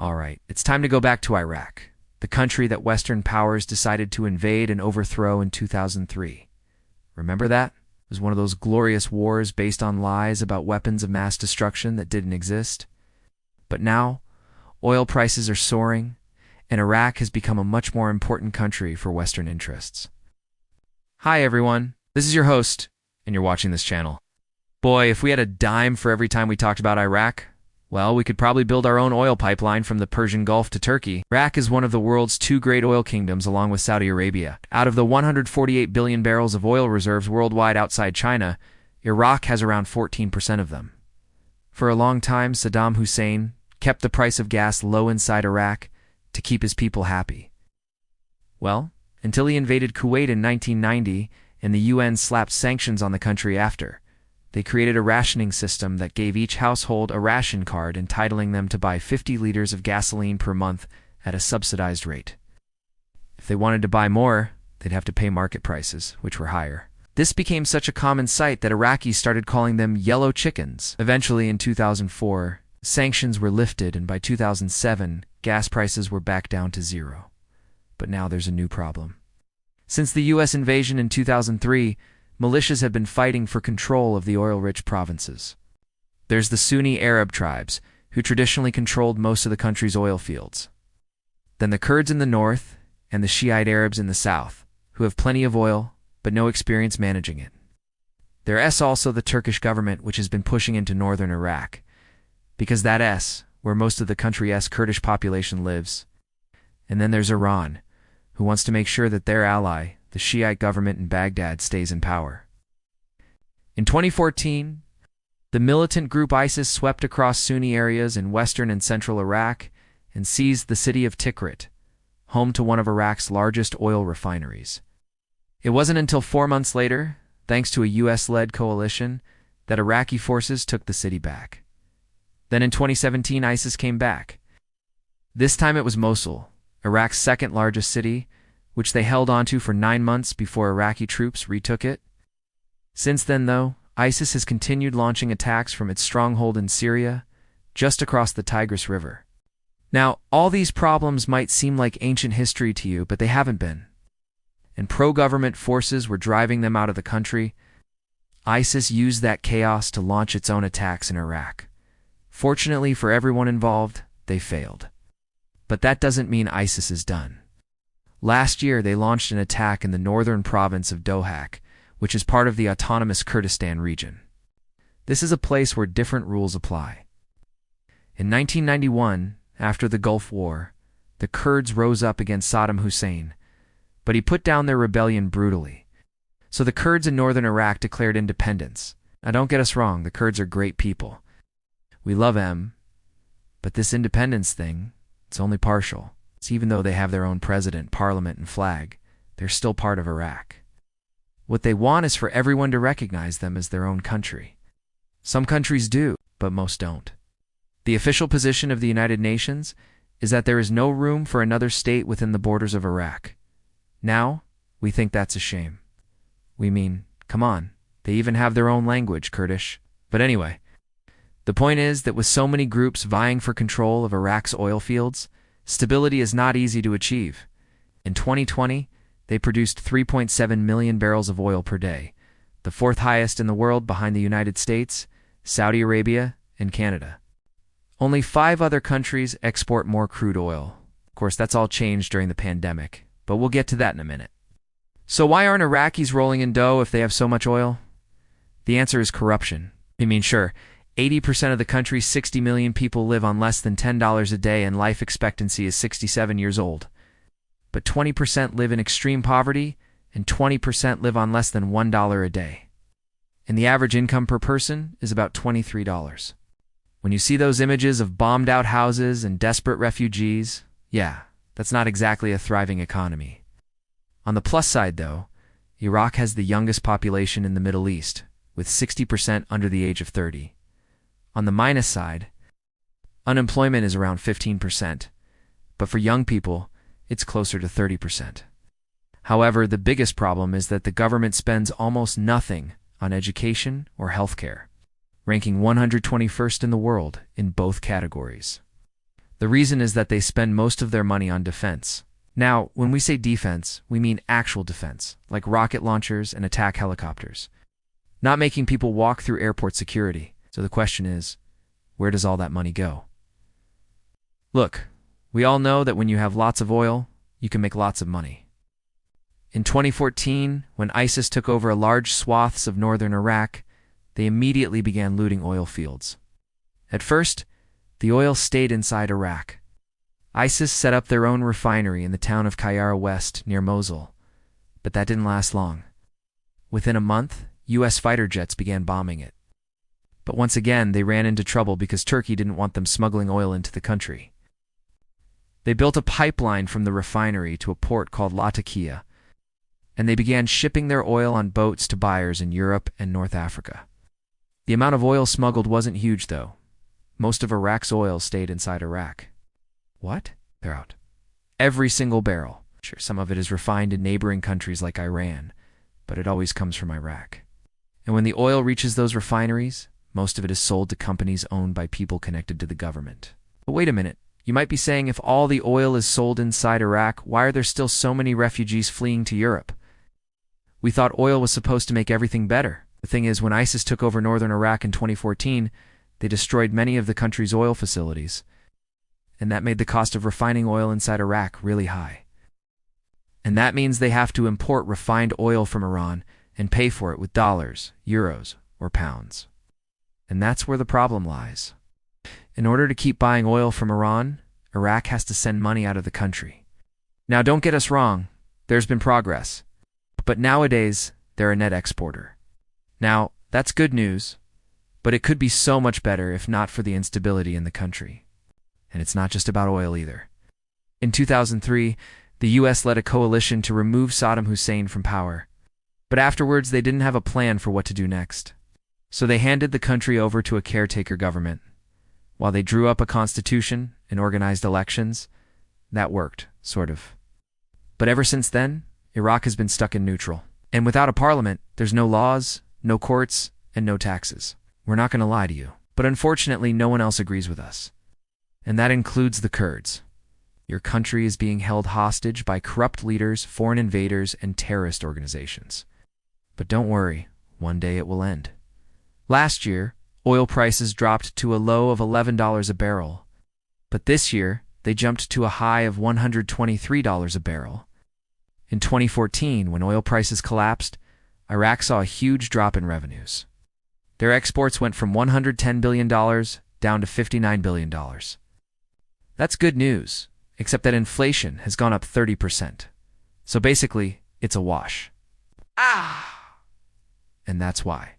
Alright, it's time to go back to Iraq, the country that Western powers decided to invade and overthrow in 2003. Remember that? It was one of those glorious wars based on lies about weapons of mass destruction that didn't exist. But now, oil prices are soaring, and Iraq has become a much more important country for Western interests. Hi everyone, this is your host, and you're watching this channel. Boy, if we had a dime for every time we talked about Iraq, well, we could probably build our own oil pipeline from the Persian Gulf to Turkey. Iraq is one of the world's two great oil kingdoms along with Saudi Arabia. Out of the 148 billion barrels of oil reserves worldwide outside China, Iraq has around 14% of them. For a long time, Saddam Hussein kept the price of gas low inside Iraq to keep his people happy. Well, until he invaded Kuwait in 1990 and the UN slapped sanctions on the country after. They created a rationing system that gave each household a ration card entitling them to buy 50 liters of gasoline per month at a subsidized rate. If they wanted to buy more, they'd have to pay market prices, which were higher. This became such a common sight that Iraqis started calling them yellow chickens. Eventually, in 2004, sanctions were lifted, and by 2007, gas prices were back down to zero. But now there's a new problem. Since the U.S. invasion in 2003, militias have been fighting for control of the oil-rich provinces. There's the Sunni Arab tribes, who traditionally controlled most of the country's oil fields. Then the Kurds in the north, and the Shiite Arabs in the south, who have plenty of oil, but no experience managing it. There's also the Turkish government, which has been pushing into northern Iraq, because that's where most of the country's Kurdish population lives. And then there's Iran, who wants to make sure that their ally, the Shiite government in Baghdad, stays in power. In 2014, the militant group ISIS swept across Sunni areas in western and central Iraq and seized the city of Tikrit, home to one of Iraq's largest oil refineries. It wasn't until 4 months later, thanks to a US-led coalition, that Iraqi forces took the city back. Then in 2017, ISIS came back. This time it was Mosul, Iraq's second largest city, which they held onto for 9 months before Iraqi troops retook it. Since then, though, ISIS has continued launching attacks from its stronghold in Syria, just across the Tigris River. Now, all these problems might seem like ancient history to you, but they haven't been. And pro-government forces were driving them out of the country. ISIS used that chaos to launch its own attacks in Iraq. Fortunately for everyone involved, they failed. But that doesn't mean ISIS is done. Last year, they launched an attack in the northern province of Dohak, which is part of the autonomous Kurdistan region. This is a place where different rules apply. In 1991, after the Gulf War, the Kurds rose up against Saddam Hussein, but he put down their rebellion brutally. So the Kurds in northern Iraq declared independence. Now don't get us wrong, the Kurds are great people. We love them, but this independence thing, it's only partial. Even though they have their own president, parliament, and flag, they're still part of Iraq. What they want is for everyone to recognize them as their own country. Some countries do, but most don't. The official position of the United Nations is that there is no room for another state within the borders of Iraq. Now, we think that's a shame. We mean, come on, they even have their own language, Kurdish. But anyway, the point is that with so many groups vying for control of Iraq's oil fields, stability is not easy to achieve. In 2020, they produced 3.7 million barrels of oil per day, the fourth highest in the world behind the United States, Saudi Arabia, and Canada. Only 5 other countries export more crude oil. Of course, that's all changed during the pandemic, but we'll get to that in a minute. So why aren't Iraqis rolling in dough if they have so much oil? The answer is corruption. I mean, sure, 80% of the country's 60 million people live on less than $10 a day and life expectancy is 67 years old. But 20% live in extreme poverty and 20% live on less than $1 a day. And the average income per person is about $23. When you see those images of bombed-out houses and desperate refugees, yeah, that's not exactly a thriving economy. On the plus side, though, Iraq has the youngest population in the Middle East, with 60% under the age of 30. On the minus side, unemployment is around 15%, but for young people, it's closer to 30%. However, the biggest problem is that the government spends almost nothing on education or healthcare, ranking 121st in the world in both categories. The reason is that they spend most of their money on defense. Now, when we say defense, we mean actual defense, like rocket launchers and attack helicopters, not making people walk through airport security. So the question is, where does all that money go? Look, we all know that when you have lots of oil, you can make lots of money. In 2014, when ISIS took over large swaths of northern Iraq, they immediately began looting oil fields. At first, the oil stayed inside Iraq. ISIS set up their own refinery in the town of Qayyara West near Mosul, but that didn't last long. Within a month, U.S. fighter jets began bombing it. But once again, they ran into trouble because Turkey didn't want them smuggling oil into the country. They built a pipeline from the refinery to a port called Latakia, and they began shipping their oil on boats to buyers in Europe and North Africa. The amount of oil smuggled wasn't huge, though. Most of Iraq's oil stayed inside Iraq. What? They're out. Every single barrel. Sure, some of it is refined in neighboring countries like Iran, but it always comes from Iraq. And when the oil reaches those refineries, most of it is sold to companies owned by people connected to the government. But wait a minute. You might be saying, if all the oil is sold inside Iraq, why are there still so many refugees fleeing to Europe? We thought oil was supposed to make everything better. The thing is, when ISIS took over northern Iraq in 2014, they destroyed many of the country's oil facilities, and that made the cost of refining oil inside Iraq really high. And that means they have to import refined oil from Iran and pay for it with dollars, euros, or pounds. And that's where the problem lies. In order to keep buying oil from Iran, Iraq has to send money out of the country. Now, don't get us wrong, there's been progress. But nowadays, they're a net exporter. Now, that's good news, but it could be so much better if not for the instability in the country. And it's not just about oil either. In 2003, the U.S. led a coalition to remove Saddam Hussein from power. But afterwards, they didn't have a plan for what to do next. So they handed the country over to a caretaker government. While they drew up a constitution and organized elections, that worked, sort of. But ever since then, Iraq has been stuck in neutral. And without a parliament, there's no laws, no courts, and no taxes. We're not going to lie to you. But unfortunately, no one else agrees with us. And that includes the Kurds. Your country is being held hostage by corrupt leaders, foreign invaders, and terrorist organizations. But don't worry, one day it will end. Last year, oil prices dropped to a low of $11 a barrel. But this year, they jumped to a high of $123 a barrel. In 2014, when oil prices collapsed, Iraq saw a huge drop in revenues. Their exports went from $110 billion down to $59 billion. That's good news, except that inflation has gone up 30%. So basically, it's a wash. And that's why.